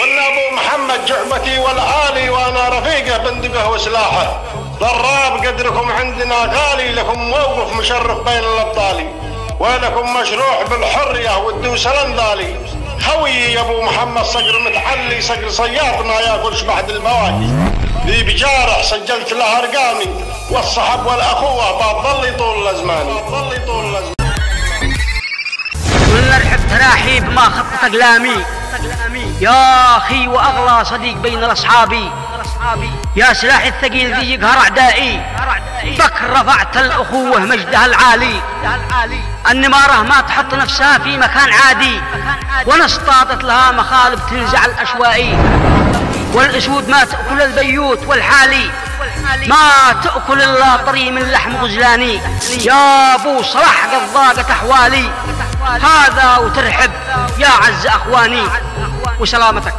ولا ابو محمد جعبتي والعالي وانا رفيقه بندقه وسلاحه، ضراب قدركم عندنا غالي، لكم موقف مشرف بين الابطال، ولكم مشروع بالحريه والدوس الانذالي. خوي يا ابو محمد صقر متعلي، صقر صيادنا ياكلش بعد البواقي، ذي بجارح سجلت له ارقامي، والصحب والاخوه بتظل طول الازمان. ونرحب تراحيب ما خطت اقلامي يا اخي واغلى صديق بين الاصحابي، يا سلاحي الثقيل ذي يقهر اعدائي، بك رفعت الاخوه مجدها العالي. النماره ما تحط نفسها في مكان عادي، وانا اصطادت لها مخالب تنزع الاشوائي، والاسود ما تاكل البيوت والحالي، ما تاكل الا طري من لحم غزلاني. يا ابو صلاح قد ضاقت احوالي، هذا وترحب يا عز اخواني. وسلامتك.